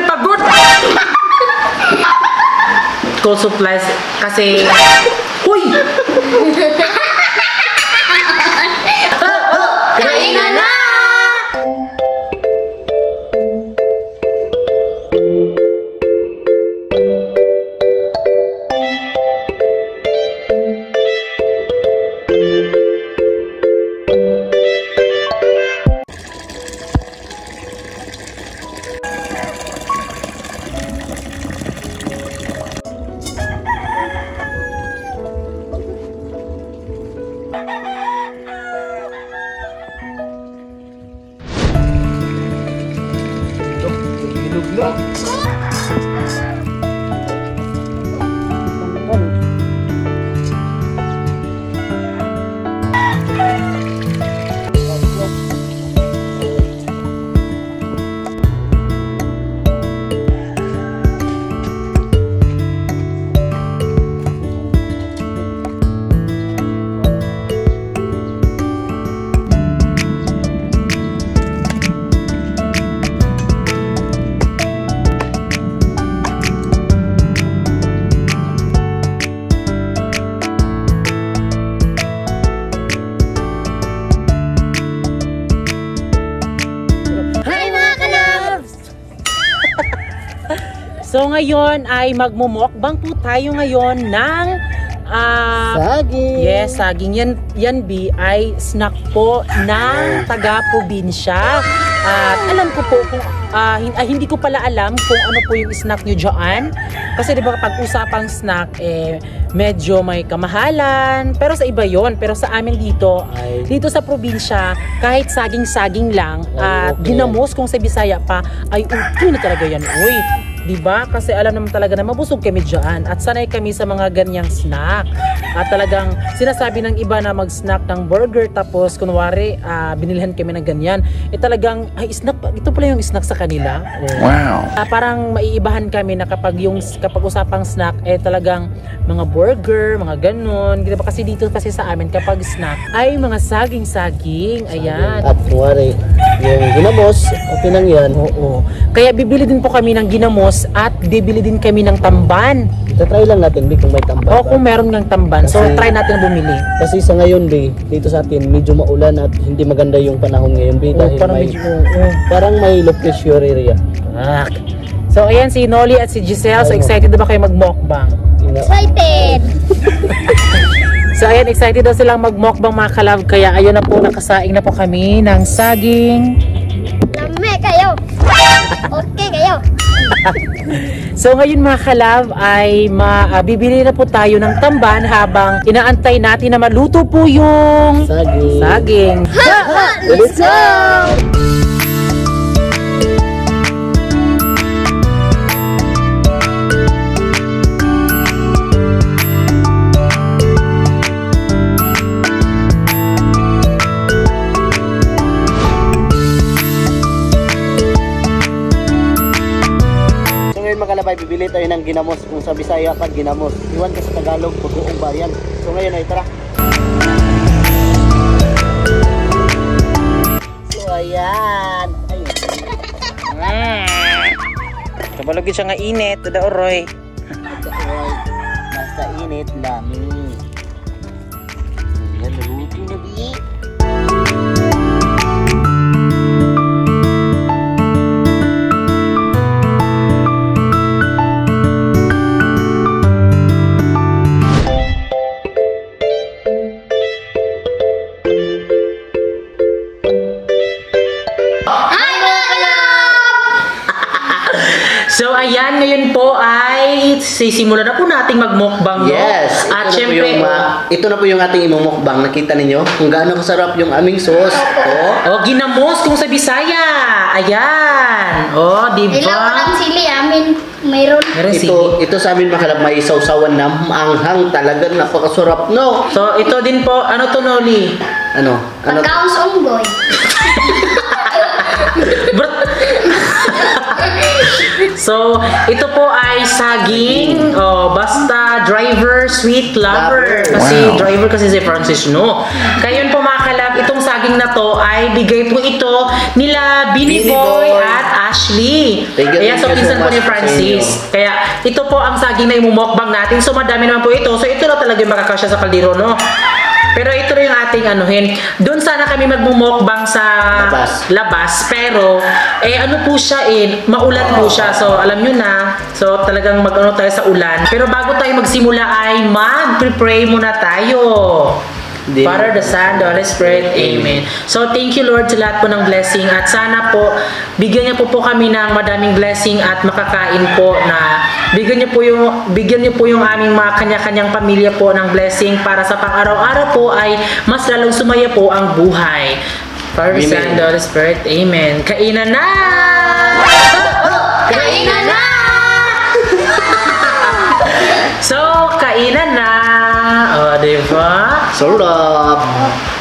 pagod. School supplies kasi... Uy! Kain na! So ngayon ay magmumukbang po tayo ngayon ng saging. Yes, saging. Yan B ay snack po ng taga-probinsya. At alam ko po kung hindi ko pala alam kung ano po yung snack nyo dyan. Kasi diba kapag usapang snack medyo may kamahalan. Pero sa iba yon. Pero sa amin dito sa probinsya, kahit saging-saging lang at ginamos kung sa Bisaya pa ay okay na talaga yan. Uy, diba? Kasi alam naman talaga na mabusog kami dyan at sanay kami sa mga ganyang snack. At talagang sinasabi ng iba na mag-snack ng burger tapos kunwari binilhan kami ng ganyan. Talagang snack, ito pala yung snack sa kanila. Wow. Parang maiibahan kami na kapag usapang snack talagang mga burger, mga ganon. Diba? Kasi dito kasi sa amin kapag snack ay mga saging-saging. Ayan. At kunwari yung ginamos, okay lang yan. Oo. Kaya bibili din po kami ng ginamos at bibili din kami ng tamban. Try lang natin, kung may tamban. O kung meron ng tamban. So try natin bumili. Kasi sa ngayon, dito sa atin, medyo maulan at hindi maganda yung panahon ngayon, dahil parang may low pressure area. So ayan si Noli at si Giselle. So excited na ba kayo mag-mukbang? Excited! So ayan, excited daw silang mag-mukbang mga kalab. Kaya ayun na po, nakasaing na po kami ng saging. Lame kayo! Okay kayo! So ngayon mga kalab ay bibili na po tayo ng tamban habang inaantay natin na maluto po yung saging. Let's go! Makalabay, bibili tayo ng ginamos. Kung sa Bisaya pag ginamos, iwan ka sa Tagalog, pag-uong bayan. So ngayon ay tara. So ayan. Kabalog siya nga init, tada oroy. Basta init lami. Yan, naluto na di. So ayan, ngayon po ay sisimulan na po nating magmukbang. Yes! At syempre, ito na po yung ating imumukbang. Nakita ninyo kung gaano kasarap yung aming sauce. ginamos kung sa Bisaya. Ayan. Diba? Ilang walang sili amin. Mayroon sili. Ito sa amin makalab, may sausawan na maanghang, talagang napakasarap, no? So ito din po, ano to Noli? Ano? Pagkaon sa unggoy. So, ito po ay saging, basta driver, sweet lover. Kasi driver kasi si Francis, no? Kaya yun po mga kalab, itong saging saging na to ay bigay po ito nila Bini Bini Boy Boy at Ashley. Thank you, Kaya so thank you pinsan so po ni much Francis. Kaya ito po ang saging na imumukbang natin. So madami naman po ito. So ito na talaga yung makakasya sa kaldero, no? Pero ito na yung ating anuhin. Doon sana kami magmumukbang sa labas. Pero, ano po siya maulan po siya. So, alam nyo na. So, talagang mag-ano tayo sa ulan. Pero bago tayo magsimula ay mag-pray muna tayo. Father, the Son, the Holy Spirit. Amen. So, thank you Lord sa lahat po ng blessing. At sana po, bigyan niyo po kami ng madaming blessing at makakain po na bigyan niyo po yung aming mga kanya-kanyang pamilya po ng blessing para sa pang-araw-araw po ay mas lalong sumaya po ang buhay. Father, the Son, the Holy Spirit. Amen. Kainan na! Kainan na! So, kainan na! O, diba? Sarap!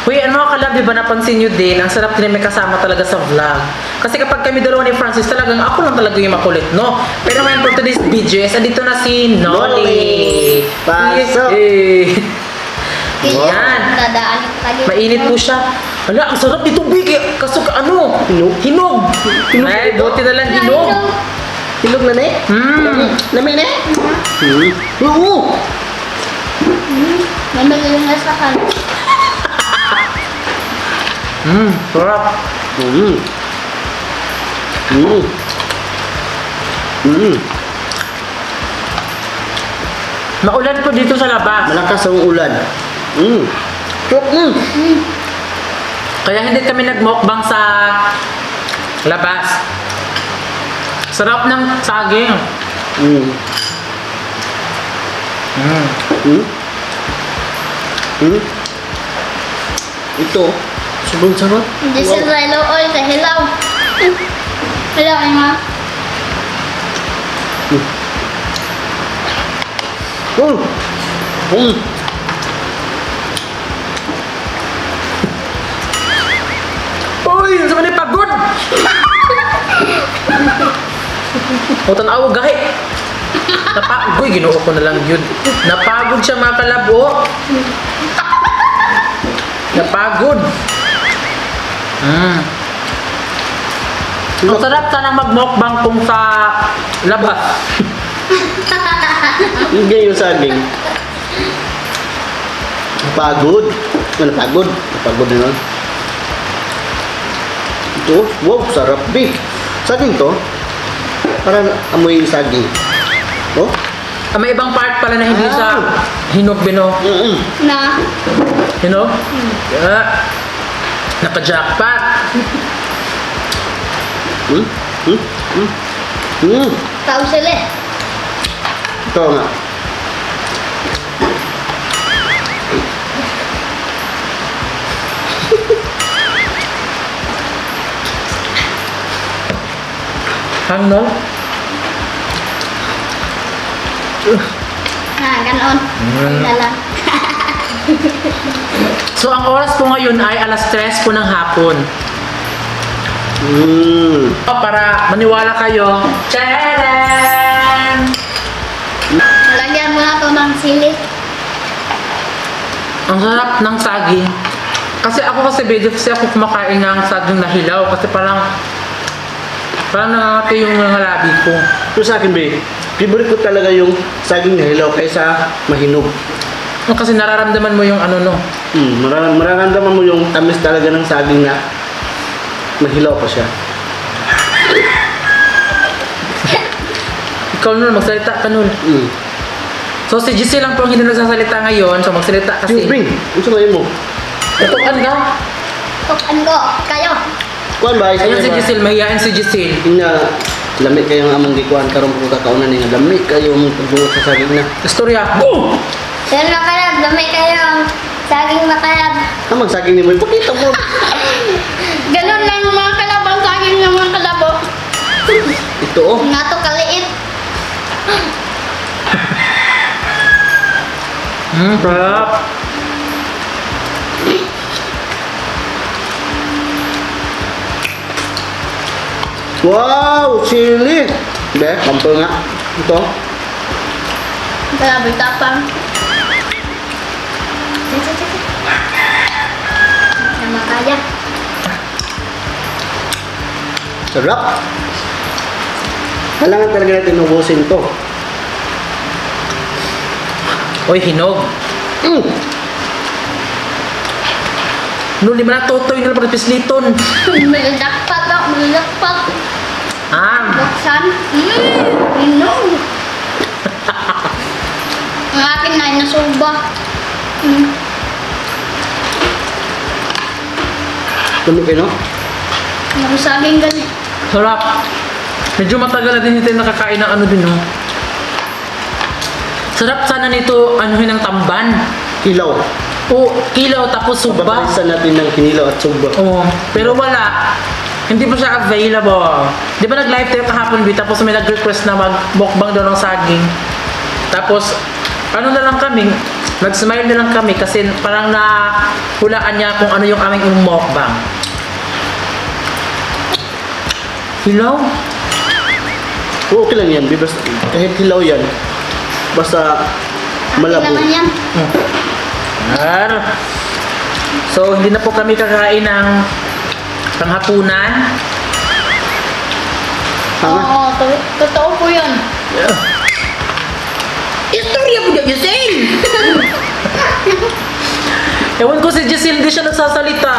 Uy, ano mga kalab, diba napansin nyo din, ang sarap din may kasama talaga sa vlog. Kasi kapag kami dalawa ni Francis, talagang ako lang talaga yung makulit, no? Pero ngayon for today's video, andito na si Nolly. Pasok! Yan. Dadaan lagi. Mainit po siya. Ala, ang sarap nito, Big. Kaso ano? Hinog. Ay, buti na lang hinog. Hilog na ne? Lami ne? Oo! Mamili yung nasa kan. Sarap. Maulan po dito sa labas. Malakas ang ulan. Kaya hindi kami nagmukbang sa labas. Sarap ng saging. Ito, sobrang sarap. Hindi siya sa hello oil sa hilaw. Hello, Emma. Uy, ang sama ni pagod. O tanaw gahi. Napagod, ginoo ko na lang yun. Napagod siya mga kalabo. Napagod. Ang sarap sanang magmukbang kung sa labas. Hindi yung saging. Napagod. Napagod. Napagod na nun. Ito, wow, sarap big. Saging to. Parang amoy yung saging. Oh? May ibang part pala na hindi sa hinog bino. Na. Hinog? Yeah. Naka-jackpot. Tao sila eh. Ito nga. Hang no? Ganon. Lala. So ang oras po ngayon ay alas 3 po ng hapon. Para maniwala kayo. Tcharan! Lagyan mo na to ng sili. Ang sarap ng saging. Kasi ako kumakain ng saging na hilaw kasi parang nangangati yung mga labi ko. Pero sa akin, be, favorite ko talaga yung saging na hilaw kaysa mahinog. Kasi nararamdaman mo yung ano no. Mararamdaman mo yung tamis talaga ng saging na mahilaw pa siya. Ikaw nun, magsalita ka nun. So si Giselle lang po ang hindi nagsasalita ngayon. So magsalita kasi. Yung Bing, gusto ngayon mo? Tutukan ka? Tukan ko. Kayo. Kuan ba? Ayun si Giselle, mahihain si Giselle. Ina, lamit kayong amang gikuan karon po kakaunan ni nga lamit kayong pagbuot sa saging na. Istorya. Boom! Pero makalab. Damay kayo. Saging makalab. Amang saging ni mo, ipakita mo. Ganon lang mga kalabang saging ng mga kalabo. Ito oh. Nga to kaliit. Sarap. Wow, sili. Be, kampel nga. Ito. Grabe tapang. Sama kaya. Sarap. Kailangan talaga natin ubusin to. Oy, hinog. Nung di mo na totoy nila pagpisliton. Malalakpak ako, malalakpak. Buksan. Inom. Ang akin na, nasuba. Tunog no? Nakusaging ganit. Sarap. Medyo matagal na din tayo nakakain ng ano din, no? Sarap sana nito, anuhin ng tamban. Kilaw. O, kilaw tapos suba. Babalisan natin ng kinilaw at suba. Oo, pero wala. Hindi pa siya available. Di ba nag-live tayo kahapon, B? Tapos may nag-request na mag-mukbang daw ng saging. Tapos, ano na lang kami, nag-smile na lang kami kasi parang nahulaan niya kung ano yung aming mukbang. Hilaw? Oo, okay lang yan. Basta, kahit hilaw yan. Basta malabo. Naman yan. So, hindi na po kami kakain ng panghapunan. Oo, totoo po yun. Istorya po niya, Giselle! Ewan ko si Giselle, hindi siya nagsasalita.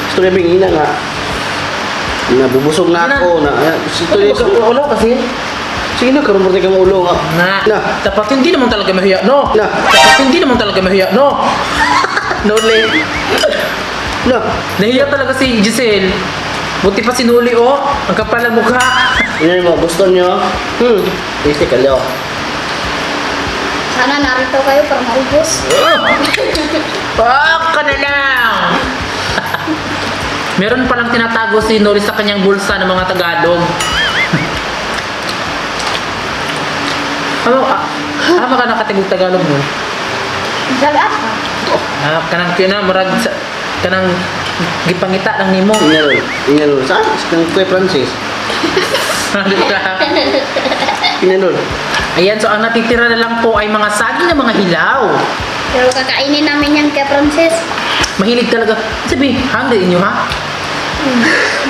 Gusto niya ina nga. Nabubusog na ako. Ulo kasi. Sige na, karoon mo tayo kang ulo nga. Na, dapat hindi naman talaga mahiya, no? Na. Dapat hindi naman talaga mahiya, no? Nuli. Na. Nahiya talaga si Giselle. Buti pa sinuli, oh. Ang kapal ng mukha. Yan mo, gusto nyo? Tasty kalyo. Sana narito kayo para maubos. Ka na lang! Meron palang tinatago si Nori sa kanyang bulsa ng mga Tagalog. Ama ka nakatigog Tagalog mo? Sagat. Kanang kina, marag, kanang gipangita ng nimo. Ingalol. Saan? Sa Kuya Francis. Ingalol. Ayan, so ang natitira na lang po ay mga saging na mga hilaw. Pero kakainin namin yan kay Francis. Mahilig talaga. Sabi, hanggang inyo ha?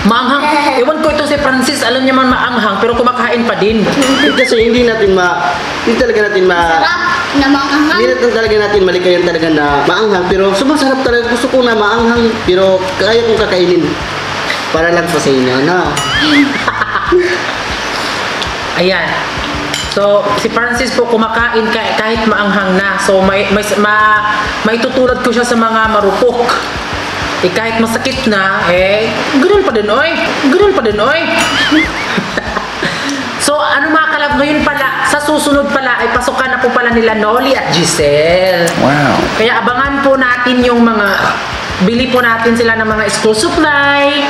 Maanghang. Ewan ko ito si Francis, alam niya man maanghang, pero kumakain pa din. Kasi hindi talaga natin Sarap na maanghang. Hindi natin talaga natin malikayan talaga na maanghang, pero sumasarap talaga. Gusto ko na maanghang, pero kaya kong kakainin. Para lang sa inyo, no? Ayan. So, si Francis po kumakain kahit maanghang na. So, maitutulad ko siya sa mga marupok. Kahit masakit na, ganun pa din, oy. Ganun pa din, oy. So, ano mga kalab, ngayon pala, sa susunod pala, ay pasukan na po pala nila Noli at Giselle. Wow. Kaya abangan po natin yung mga, bili po natin sila ng mga school supply.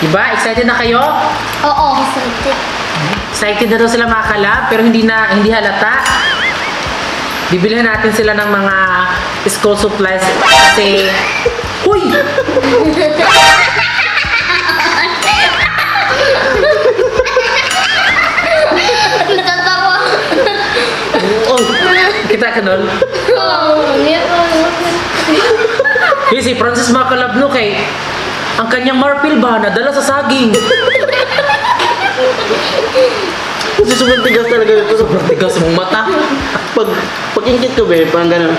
Diba? Excited na kayo? Oo, excited. Excited na daw sila mga kalab, pero hindi halata. Bibilihan natin sila ng mga school supplies kasi, huy! Natatawa. Kita ka nun? Si Francis mga kalab no kay ang kanyang marpil ba nadala sa saging. Kasi sobrang tigas talaga ito. Sobrang tigas mong mata. Pag ingkit ko, parang gano'n,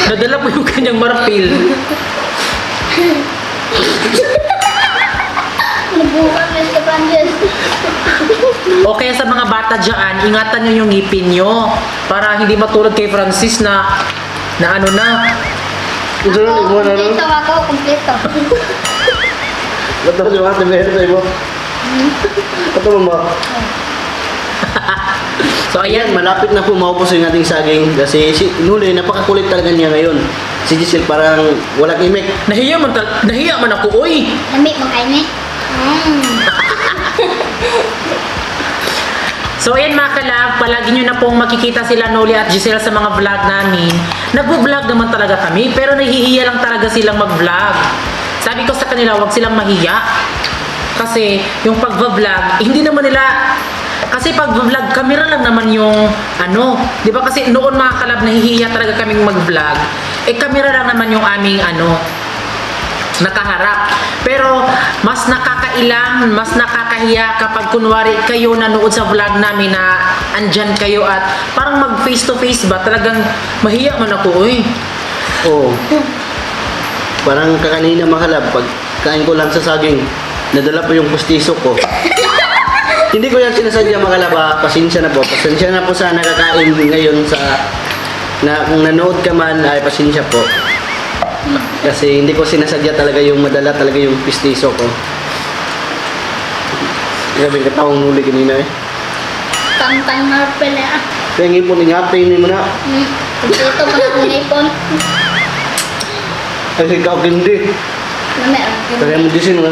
Nadala po yung kanyang marpil. Nabukan na si Francis. O kaya sa mga bata dyan, ingatan nyo yung ngipin nyo para hindi matulad kay Francis na ano na. Ito na, imo na, no? Kumpleto ako, kumpleto. Ba't si Mate Beher sa ibo? Ito mo. So ayan, Ayan, malapit na po maupos yung ating saging kasi si Nuli, napakakulit talaga niya ngayon. Si Giselle parang walang imik. nahiya man ako, oy. Lami, makain eh. So ayan mga kalab, palagi nyo na pong makikita sila Noli at Giselle sa mga vlog namin. Nagvo-vlog naman talaga kami, pero nahihiya lang talaga silang mag-vlog. Sabi ko sa kanila, wag silang mahiya. Kasi yung pag-vlog, hindi naman nila, kasi pag-vlog, camera lang naman yung ano. Di ba kasi noon mga kalab, nahihiya talaga kaming mag-vlog. Camera lang naman yung aming ano, nakaharap. Pero mas nakakailang, mas nakakahiya kapag kunwari kayo nanood sa vlog namin na andyan kayo at parang mag face to face ba, talagang mahiya man ako eh. Oo. Parang kakanina mga kalab, pag kain ko lang sa saging, nadala po yung pustiso ko. Hindi ko yan sinasadya mga kalab, pasensya na po. Pasensya na po sa nakakain ngayon sa kung nanood ka man ay pasensya po. Kasi hindi ko sinasadya talaga yung madala talaga yung pistiso ko. Grabe ka taong huli kanina eh. Tantang na pala. Kaya ng ipon, ingapin mo na. Dito mo na ang ipon. Kasi ikaw hindi. Kaya mo disin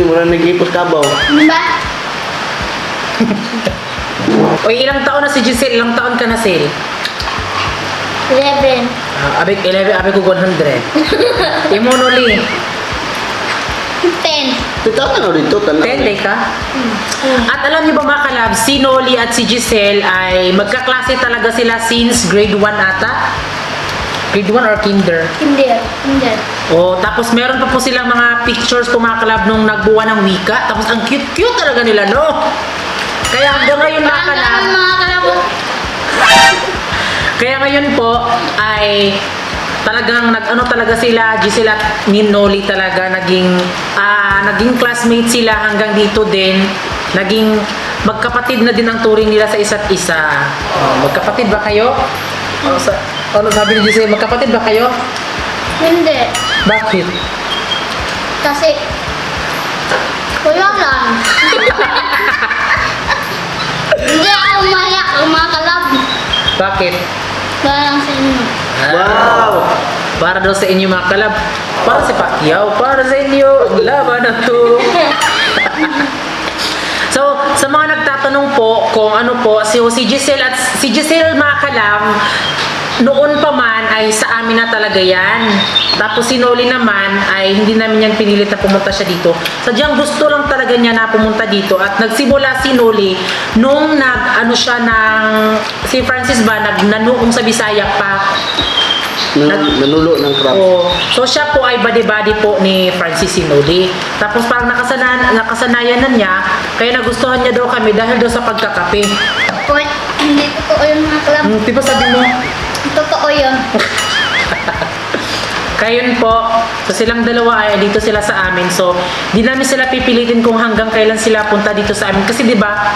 mo na nag-ipos kabaw. Ano ba? Oy, ilang taon na si Giselle? Ilang taon ka na, Sil? 11. Abik 11, abik ko 100. Imunuli. 10. Tama na dito, 10 day ka? At alam niyo ba mga kalab, si Noli at si Giselle ay magkaklase talaga sila since grade 1 ata? Grade 1 or kinder? Kinder. Oh, tapos meron pa po silang mga pictures po mga kalab nung nagbuwa ng wika. Tapos ang cute-cute talaga nila, no? Kaya hanggang ngayon mga kalab, Mga kalabot. kaya ngayon po ay talagang nag-ano talaga sila, Giselle at Noli talaga naging classmate sila hanggang dito din. Naging magkapatid na din ang turing nila sa isa't isa. Oh, magkapatid ba kayo? Ano sabi ni Giselle, magkapatid ba kayo? Hindi. Bakit? Kasi, wala lang. Hindi ako mayak ang mga kalab. Bakit? Wala lang sa inyo. Wow! Para daw sa inyo mga kalab. Para si Pacquiao, para sa inyo. Ang laban na to. So, sa mga nagtatanong po kung ano po, si Giselle mga kalab, noon pa man ay sa amin na talaga yan. Tapos si Noli naman ay hindi namin yan pinilit na pumunta siya dito. Sadyang gusto lang talaga niya na pumunta dito. At nagsimula si Noli nung si Francis ba, nagnanuong sa Bisaya pa. Nanulo ng crab. Oh, so siya po ay body-body po ni Francis Sinoli. Tapos parang nakasanayan na niya, kaya nagustuhan niya daw kami dahil daw sa pagkakape. Wait, hindi totoo yun mga kalab. Di ba sabi mo? Totoo yun. Kaya yun po, so silang dalawa ay dito sila sa amin. So, di namin sila pipilitin kung hanggang kailan sila punta dito sa amin. Kasi di ba,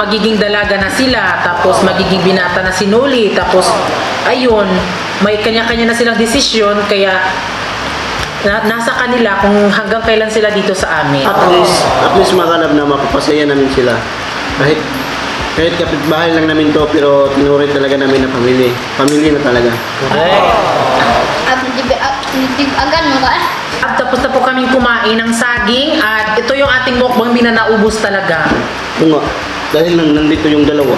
magiging dalaga na sila, tapos magiging binata na si Noli, tapos ayun, may kanya-kanya na silang desisyon, kaya nasa kanila kung hanggang kailan sila dito sa amin. At least makalab na mapapasaya namin sila. Kahit kapitbahay lang namin to, pero tinurit talaga namin na pamilya. Pamilya na talaga. Agan mo ba? At tapos na po kaming kumain ng saging at ito yung ating mukbang na naubos talaga. Oo nga, dahil nandito yung dalawa.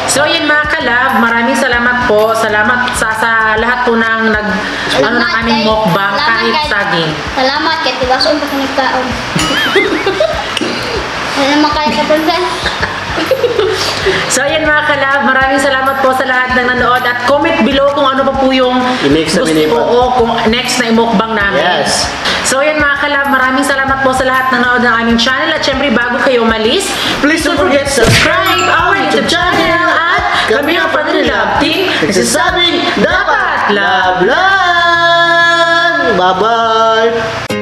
So yan mga kalab, maraming salamat po. Salamat sa lahat po ng ng aming mukbang kahit saging. Salamat kay Tibason pa kang nagkaon. Wala naman kaya ka princess. So yan mga kalab, maraming salamat po sa lahat ng nanood at comment below kung ano pa po yung next kung next na imukbang namin. Yes. So yan mga kalab, maraming salamat po sa lahat ng nanood ng aming channel at syempre bago kayo umalis, please don't forget to subscribe our YouTube channel at kami ang Family Love Team nagsasabing dapat love lang! Bye-bye!